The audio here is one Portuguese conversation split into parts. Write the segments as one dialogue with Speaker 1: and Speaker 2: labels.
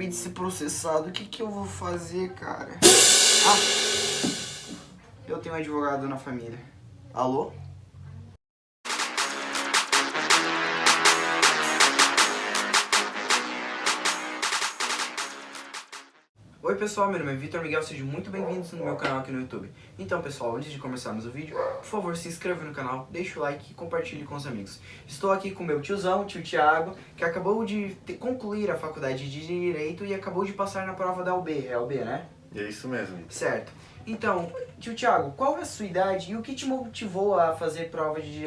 Speaker 1: acabei de ser processado. O que que eu vou fazer, cara? Ah, eu tenho um advogado na família. Alô? Oi pessoal, meu nome é Vitor Miguel, sejam muito bem-vindos no meu canal aqui no YouTube. Então pessoal, antes de começarmos o vídeo, por favor se inscreva no canal, deixe o like e compartilhe com os amigos. Estou aqui com meu tiozão, tio Thiago, que acabou de concluir a faculdade de Direito e acabou de passar na prova da UB, é a UB, né?
Speaker 2: É isso mesmo.
Speaker 1: Certo. Então, tio Thiago, qual é a sua idade e o que te motivou a fazer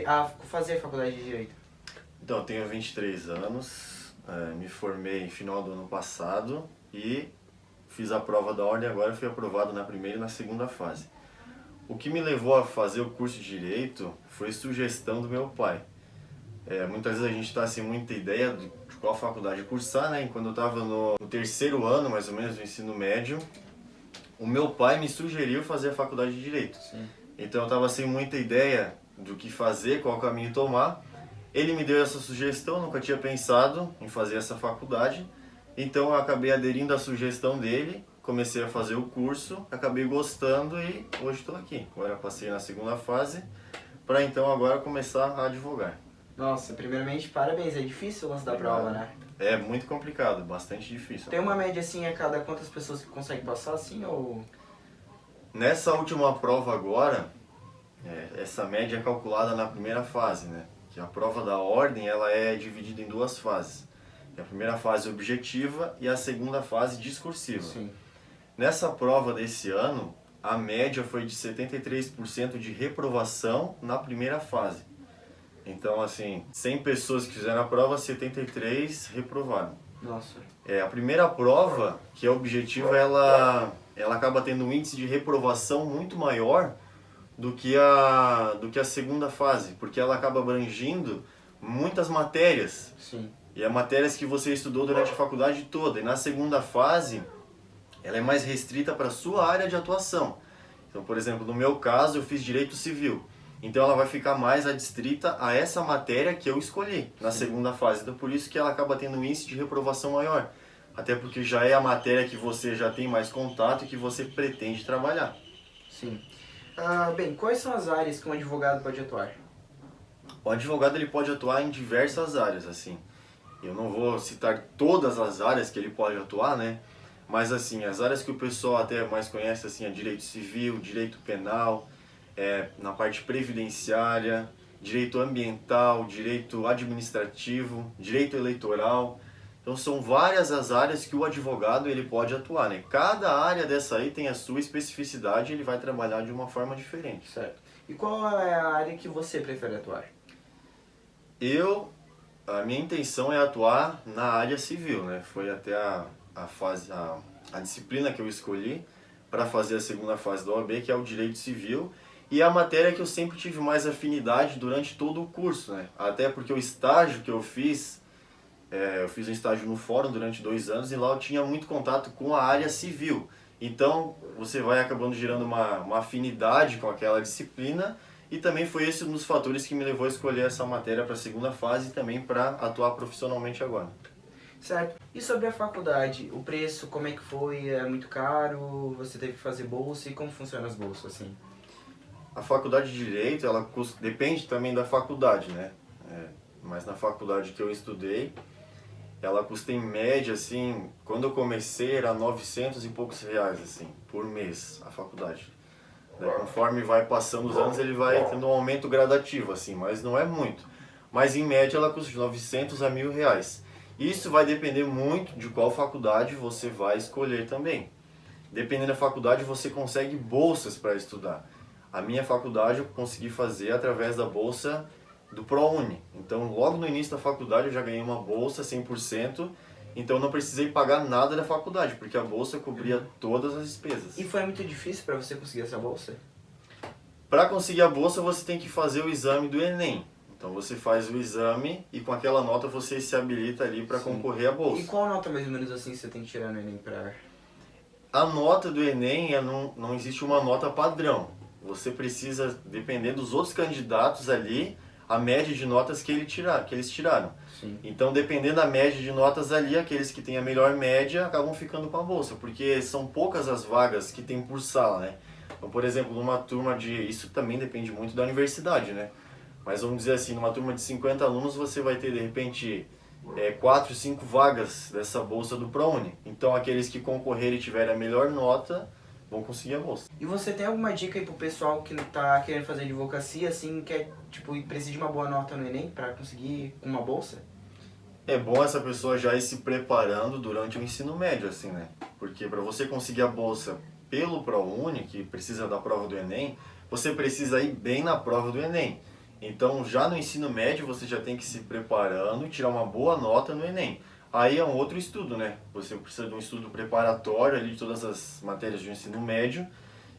Speaker 1: a fazer faculdade de Direito?
Speaker 2: Então, eu tenho 23 anos, me formei no final do ano passado e fiz a prova da ordem, agora fui aprovado na primeira e na segunda fase. O que me levou a fazer o curso de Direito foi sugestão do meu pai. Muitas vezes a gente está sem muita ideia de qual faculdade cursar, né? E quando eu estava no terceiro ano, mais ou menos, do ensino médio, o meu pai me sugeriu fazer a faculdade de Direito.
Speaker 1: Sim.
Speaker 2: Então eu estava sem muita ideia do que fazer, qual caminho tomar. Ele me deu essa sugestão, nunca tinha pensado em fazer essa faculdade. Então eu acabei aderindo à sugestão dele, comecei a fazer o curso, acabei gostando e hoje estou aqui. Agora passei na segunda fase, para então agora começar a advogar.
Speaker 1: Nossa, primeiramente, parabéns, é difícil o lance da prova, né?
Speaker 2: É muito complicado, bastante difícil.
Speaker 1: Tem uma média assim a cada quantas pessoas que conseguem passar assim ou...
Speaker 2: Nessa última prova agora, essa média é calculada na primeira fase, né? Que a prova da ordem ela é dividida em duas fases. A primeira fase objetiva e a segunda fase discursiva.
Speaker 1: Sim.
Speaker 2: Nessa prova desse ano, a média foi de 73% de reprovação na primeira fase. Então, assim, 100 pessoas que fizeram a prova, 73 reprovaram.
Speaker 1: Nossa.
Speaker 2: A primeira prova, que é objetiva, ela acaba tendo um índice de reprovação muito maior do que a segunda fase, porque ela acaba abrangindo muitas matérias.
Speaker 1: Sim.
Speaker 2: E é matérias que você estudou durante a faculdade toda. E na segunda fase, ela é mais restrita para a sua área de atuação. Então, por exemplo, no meu caso, eu fiz Direito Civil. Então ela vai ficar mais adstrita a essa matéria que eu escolhi na segunda fase. Então por isso que ela acaba tendo um índice de reprovação maior. Até porque já é a matéria que você já tem mais contato e que você pretende trabalhar.
Speaker 1: Sim. Bem, quais são as áreas que um advogado pode atuar?
Speaker 2: O advogado ele pode atuar em diversas áreas, assim. Eu não vou citar todas as áreas que ele pode atuar, né? Mas assim, as áreas que o pessoal até mais conhece, assim, é direito civil, direito penal, na parte previdenciária, direito ambiental, direito administrativo, direito eleitoral. Então são várias as áreas que o advogado ele pode atuar, né? Cada área dessa aí tem a sua especificidade e ele vai trabalhar de uma forma diferente.
Speaker 1: Certo. E qual é a área que você prefere atuar?
Speaker 2: A minha intenção é atuar na área civil, né? Foi até a disciplina que eu escolhi para fazer a segunda fase da OAB, que é o Direito Civil, e a matéria que eu sempre tive mais afinidade durante todo o curso, né? Até porque o estágio que eu fiz um estágio no fórum durante 2 anos e lá eu tinha muito contato com a área civil. Então você vai acabando gerando uma afinidade com aquela disciplina. E também foi esse um dos fatores que me levou a escolher essa matéria para a segunda fase e também para atuar profissionalmente agora.
Speaker 1: Certo. E sobre a faculdade, o preço, como é que foi? É muito caro? Você teve que fazer bolsa? E como funcionam as bolsas, assim?
Speaker 2: A faculdade de Direito, ela depende também da faculdade, né? Mas na faculdade que eu estudei, ela custa em média, assim, quando eu comecei era 900 e poucos reais, assim, por mês, a faculdade. Conforme vai passando os anos, ele vai tendo um aumento gradativo, assim, mas não é muito. Mas em média ela custa de 900 a 1.000 reais. Isso vai depender muito de qual faculdade você vai escolher também. Dependendo da faculdade, você consegue bolsas para estudar. A minha faculdade eu consegui fazer através da bolsa do ProUni. Então, logo no início da faculdade eu já ganhei uma bolsa 100%. Então não precisei pagar nada da faculdade, porque a bolsa cobria todas as despesas.
Speaker 1: E foi muito difícil para você conseguir essa bolsa?
Speaker 2: Para conseguir a bolsa você tem que fazer o exame do Enem. Então você faz o exame e com aquela nota você se habilita ali para concorrer à bolsa.
Speaker 1: E qual nota mais ou menos assim você tem que tirar no Enem para...
Speaker 2: A nota do Enem não existe uma nota padrão. Você precisa, dependendo dos outros candidatos ali, a média de notas que eles tiraram.
Speaker 1: Sim.
Speaker 2: Então, dependendo da média de notas ali, aqueles que têm a melhor média acabam ficando com a bolsa, porque são poucas as vagas que tem por sala, né? Então, por exemplo, numa turma isso também depende muito da universidade, né? Mas vamos dizer assim, numa turma de 50 alunos, você vai ter, de repente, 4, 5 vagas dessa bolsa do ProUni. Então, aqueles que concorrerem e tiverem a melhor nota vão conseguir a bolsa.
Speaker 1: E você tem alguma dica aí pro pessoal que tá querendo fazer advocacia, assim, quer, precisa de uma boa nota no Enem para conseguir uma bolsa?
Speaker 2: É bom essa pessoa já ir se preparando durante o ensino médio, assim, né? Porque para você conseguir a bolsa pelo ProUni, que precisa da prova do Enem, você precisa ir bem na prova do Enem. Então, já no ensino médio, você já tem que ir se preparando e tirar uma boa nota no Enem. Aí é um outro estudo, né? Você precisa de um estudo preparatório ali de todas as matérias do ensino médio.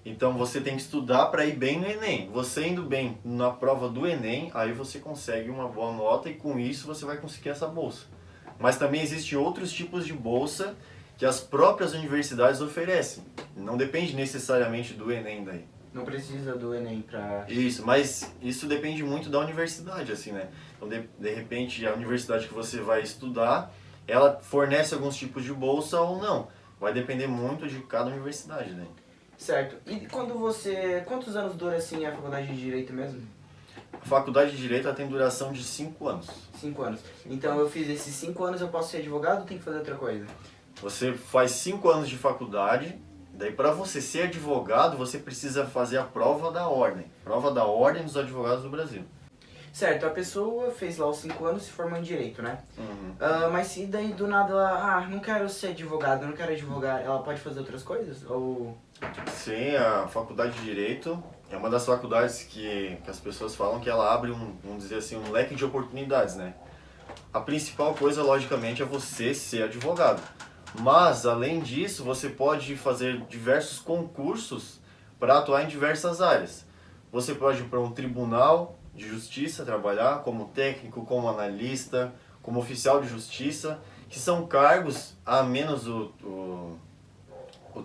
Speaker 2: Então, você tem que estudar para ir bem no Enem. Você indo bem na prova do Enem, aí você consegue uma boa nota e com isso você vai conseguir essa bolsa. Mas também existem outros tipos de bolsa que as próprias universidades oferecem. Não depende necessariamente do Enem daí.
Speaker 1: Não precisa do Enem para...
Speaker 2: Isso, mas isso depende muito da universidade, assim, né? Então, de repente, a universidade que você vai estudar, ela fornece alguns tipos de bolsa ou não. Vai depender muito de cada universidade, né?
Speaker 1: Certo. E quantos anos dura, assim, a faculdade de Direito mesmo?
Speaker 2: A faculdade de Direito ela tem duração de 5 anos.
Speaker 1: 5 anos. Então, eu fiz esses 5 anos, eu posso ser advogado ou tem que fazer outra coisa?
Speaker 2: Você faz 5 anos de faculdade, daí para você ser advogado, você precisa fazer a prova da ordem. Prova da ordem dos advogados do Brasil.
Speaker 1: Certo, a pessoa fez lá os 5 anos e se formou em Direito, né?
Speaker 2: Uhum.
Speaker 1: Mas se daí do nada ela, não quero ser advogado, não quero advogar, ela pode fazer outras coisas? Ou...
Speaker 2: Sim, a faculdade de Direito é uma das faculdades que as pessoas falam que ela abre vamos dizer assim, um leque de oportunidades, né? A principal coisa, logicamente, é você ser advogado. Mas, além disso, você pode fazer diversos concursos para atuar em diversas áreas. Você pode ir para um tribunal de justiça trabalhar como técnico, como analista, como oficial de justiça, que são cargos, a menos o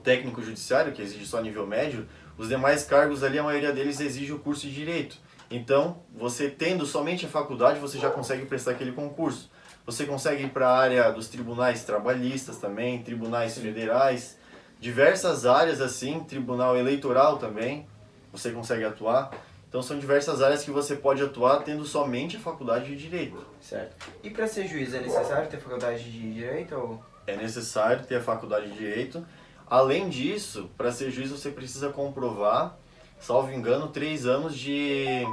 Speaker 2: técnico judiciário, que exige só nível médio, os demais cargos ali, a maioria deles exige o curso de Direito. Então, você tendo somente a faculdade, você já consegue prestar aquele concurso. Você consegue ir para a área dos tribunais trabalhistas também, tribunais federais, diversas áreas assim, tribunal eleitoral também, você consegue atuar. Então são diversas áreas que você pode atuar tendo somente a faculdade de Direito.
Speaker 1: Certo. E para ser juiz é necessário ter faculdade de Direito ou...
Speaker 2: É necessário ter a faculdade de Direito. Além disso, para ser juiz você precisa comprovar, salvo engano, 3 anos de...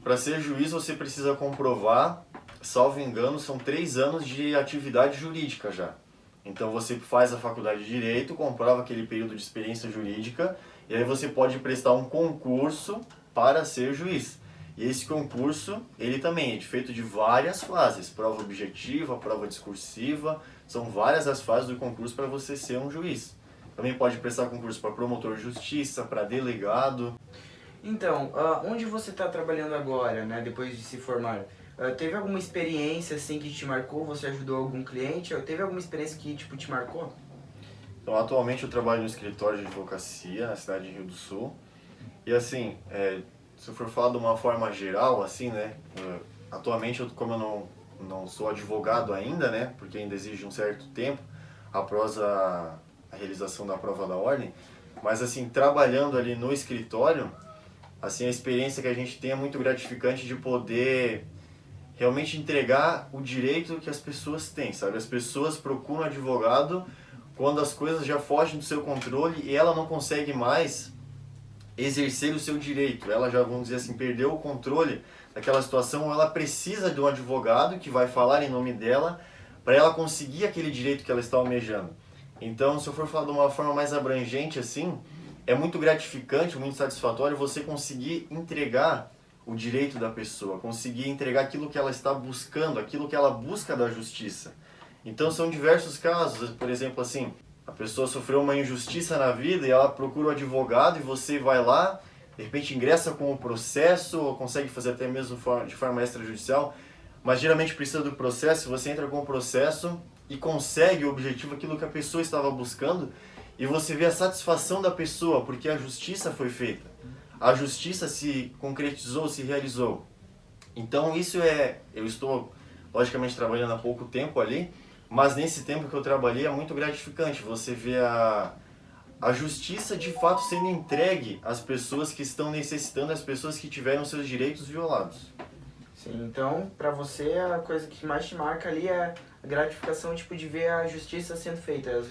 Speaker 2: Para ser juiz você precisa comprovar, salvo engano, são 3 anos de atividade jurídica já. Então você faz a faculdade de Direito, comprova aquele período de experiência jurídica e aí você pode prestar um concurso para ser juiz. E esse concurso, ele também é feito de várias fases, prova objetiva, prova discursiva, são várias as fases do concurso para você ser um juiz. Também pode prestar concurso para promotor de justiça, para delegado.
Speaker 1: Então, onde você está trabalhando agora, né, depois de se formar? Teve alguma experiência assim que te marcou? Você ajudou algum cliente? Ou teve alguma experiência que te marcou?
Speaker 2: Então, atualmente eu trabalho no escritório de advocacia na cidade de Rio do Sul. E assim, se eu for falar de uma forma geral, assim, né, atualmente como eu não sou advogado ainda, né, porque ainda exige um certo tempo após a realização da prova da ordem, mas assim, trabalhando ali no escritório, assim, a experiência que a gente tem é muito gratificante de poder realmente entregar o direito que as pessoas têm, sabe? As pessoas procuram advogado quando as coisas já fogem do seu controle e ela não consegue mais exercer o seu direito. Ela já, vamos dizer assim, perdeu o controle daquela situação, ou ela precisa de um advogado que vai falar em nome dela para ela conseguir aquele direito que ela está almejando. Então, se eu for falar de uma forma mais abrangente assim, é muito gratificante, muito satisfatório você conseguir entregar o direito da pessoa, conseguir entregar aquilo que ela está buscando, aquilo que ela busca da justiça. Então são diversos casos, por exemplo assim, a pessoa sofreu uma injustiça na vida e ela procura um advogado e você vai lá, de repente ingressa com o processo, ou consegue fazer até mesmo de forma extrajudicial, mas geralmente precisa do processo, você entra com o processo e consegue o objetivo, aquilo que a pessoa estava buscando, e você vê a satisfação da pessoa porque a justiça foi feita. A justiça se concretizou, se realizou. Então eu estou logicamente trabalhando há pouco tempo ali, mas nesse tempo que eu trabalhei é muito gratificante. Você vê a justiça de fato sendo entregue às pessoas que estão necessitando, às pessoas que tiveram seus direitos violados.
Speaker 1: Sim, então pra você a coisa que mais te marca ali é a gratificação tipo, de ver a justiça sendo feita.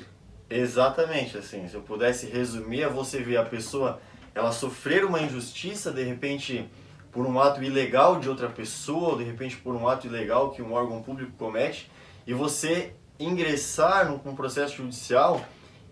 Speaker 2: Exatamente, assim, se eu pudesse resumir, é você ver a pessoa, ela sofrer uma injustiça, de repente por um ato ilegal de outra pessoa, ou de repente por um ato ilegal que um órgão público comete, e você ingressar num processo judicial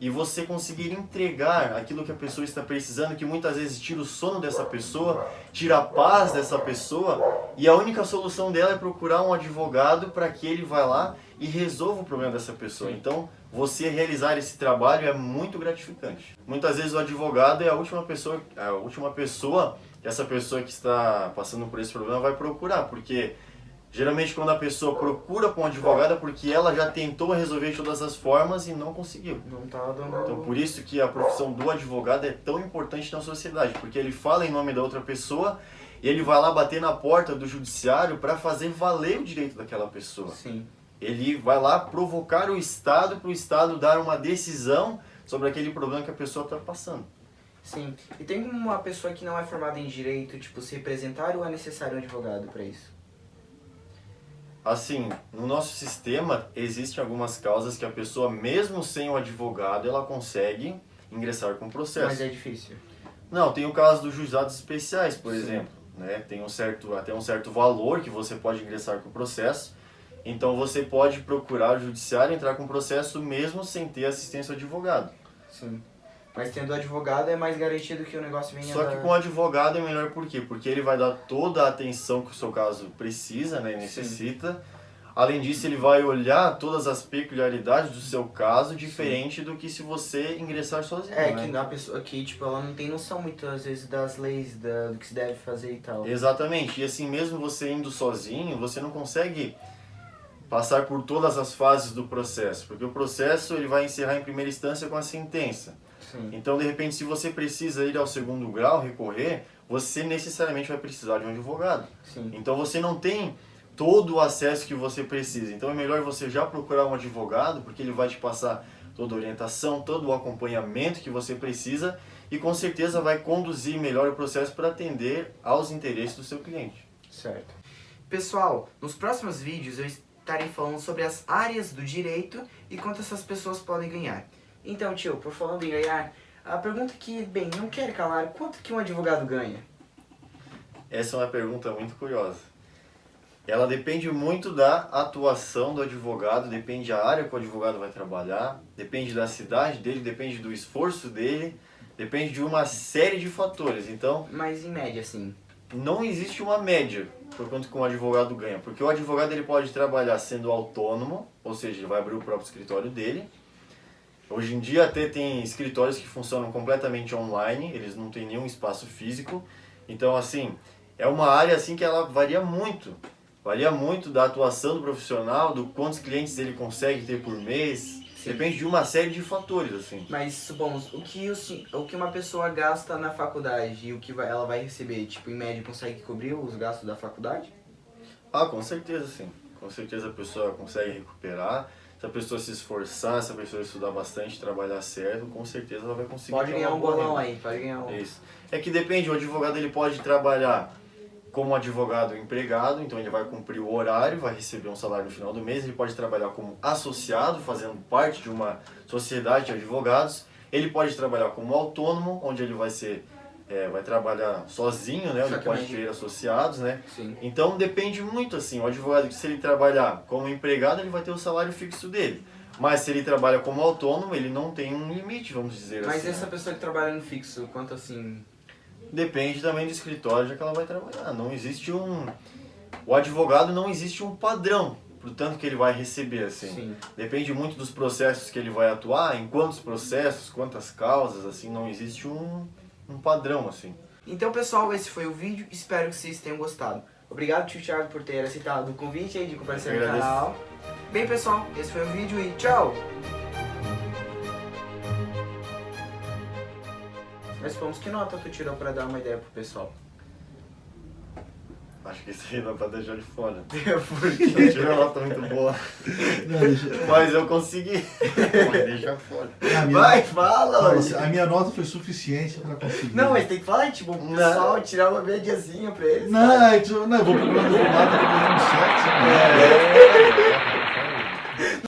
Speaker 2: e você conseguir entregar aquilo que a pessoa está precisando, que muitas vezes tira o sono dessa pessoa, tira a paz dessa pessoa, e a única solução dela é procurar um advogado para que ele vá lá e resolva o problema dessa pessoa. Então, você realizar esse trabalho é muito gratificante. Muitas vezes o advogado é a última pessoa que essa pessoa que está passando por esse problema vai procurar, porque geralmente quando a pessoa procura com um advogado é porque ela já tentou resolver de todas as formas e não conseguiu.
Speaker 1: Não tá dando...
Speaker 2: Então por isso que a profissão do advogado é tão importante na sociedade, porque ele fala em nome da outra pessoa e ele vai lá bater na porta do judiciário para fazer valer o direito daquela pessoa.
Speaker 1: Sim.
Speaker 2: Ele vai lá provocar o Estado para o Estado dar uma decisão sobre aquele problema que a pessoa está passando.
Speaker 1: Sim. E tem uma pessoa que não é formada em direito, tipo, se representar ou é necessário um advogado para isso?
Speaker 2: Assim, no nosso sistema, existem algumas causas que a pessoa, mesmo sem o advogado, ela consegue ingressar com o processo.
Speaker 1: Mas é difícil.
Speaker 2: Não, tem o caso dos juizados especiais, por
Speaker 1: Sim.
Speaker 2: exemplo. Né? Tem até um certo valor que você pode ingressar com o processo. Então você pode procurar o judiciário, entrar com o processo mesmo sem ter assistência do advogado.
Speaker 1: Sim. Mas tendo advogado é mais garantido que o negócio venha
Speaker 2: Só que com o advogado é melhor por quê? Porque ele vai dar toda a atenção que o seu caso precisa, né, necessita. Sim. Além disso, ele vai olhar todas as peculiaridades do seu caso, diferente Sim. do que se você ingressar sozinho.
Speaker 1: É,
Speaker 2: né?
Speaker 1: que a pessoa aqui, tipo, ela não tem noção muitas vezes das leis, do que se deve fazer e tal.
Speaker 2: Exatamente. E assim, mesmo você indo sozinho, você não consegue passar por todas as fases do processo, porque o processo ele vai encerrar em primeira instância com a sentença. Sim. Então, de repente, se você precisa ir ao segundo grau, recorrer, você necessariamente vai precisar de um advogado. Sim. Então, você não tem todo o acesso que você precisa. Então, é melhor você já procurar um advogado, porque ele vai te passar toda a orientação, todo o acompanhamento que você precisa e, com certeza, vai conduzir melhor o processo para atender aos interesses do seu cliente.
Speaker 1: Certo. Pessoal, nos próximos vídeos eu estarei falando sobre as áreas do direito e quanto essas pessoas podem ganhar. Então, tio, por falando em ganhar, a pergunta que, bem, não quero calar, quanto que um advogado ganha?
Speaker 2: Essa é uma pergunta muito curiosa. Ela depende muito da atuação do advogado, depende da área que o advogado vai trabalhar, depende da cidade dele, depende do esforço dele, depende de uma série de fatores. Então,
Speaker 1: mas em média, assim?
Speaker 2: Não existe uma média por quanto que um advogado ganha, porque o advogado ele pode trabalhar sendo autônomo, ou seja, ele vai abrir o próprio escritório dele. Hoje em dia até tem escritórios que funcionam completamente online, eles não têm nenhum espaço físico. Então, assim, é uma área assim que ela varia muito da atuação do profissional, do quantos clientes ele consegue ter por mês. Sim. Depende de uma série de fatores, assim.
Speaker 1: Mas, supomos, o que uma pessoa gasta na faculdade e o que ela vai receber, tipo, em média, consegue cobrir os gastos da faculdade?
Speaker 2: Ah, com certeza, sim. Com certeza a pessoa consegue recuperar. Se a pessoa se esforçar, se a pessoa estudar bastante, trabalhar certo, com certeza ela vai conseguir.
Speaker 1: Pode ganhar um bolão aí, pode ganhar um.
Speaker 2: Isso. É que depende, o advogado ele pode trabalhar como advogado empregado, então ele vai cumprir o horário, vai receber um salário no final do mês. Ele pode trabalhar como associado, fazendo parte de uma sociedade de advogados. Ele pode trabalhar como autônomo, onde ele vai trabalhar sozinho, né? Ele pode ter associados, né?
Speaker 1: Sim.
Speaker 2: Então depende muito, assim, o advogado, se ele trabalhar como empregado, ele vai ter o salário fixo dele. Mas se ele trabalha como autônomo, ele não tem um limite, vamos dizer assim.
Speaker 1: Mas essa pessoa que trabalha no fixo, quanto assim?
Speaker 2: Depende também do escritório já que ela vai trabalhar. Não existe o advogado não existe um padrão pro tanto que ele vai receber, assim.
Speaker 1: Sim.
Speaker 2: Depende muito dos processos que ele vai atuar, em quantos processos, quantas causas, assim, não existe um padrão, assim.
Speaker 1: Então, pessoal, esse foi o vídeo. Espero que vocês tenham gostado. Obrigado, tio Thiago, por ter aceitado o convite aí de comparecer no canal. Bem, pessoal, esse foi o vídeo e tchau! Mas supomos que nota tu tirou pra dar uma ideia pro pessoal?
Speaker 2: Acho que isso aí dá pra deixar de fora.
Speaker 1: Porque
Speaker 2: Eu tirei uma nota muito boa.
Speaker 3: Não, deixa...
Speaker 2: Mas eu consegui. Mas deixa fora.
Speaker 3: A minha,
Speaker 1: Vai, fala!
Speaker 3: a minha nota foi suficiente pra conseguir.
Speaker 1: Não, mas tem que falar, tipo, o pessoal tirar uma mediazinha pra eles.
Speaker 3: Não, eu vou procurando do lado, depois de um 7.
Speaker 2: É.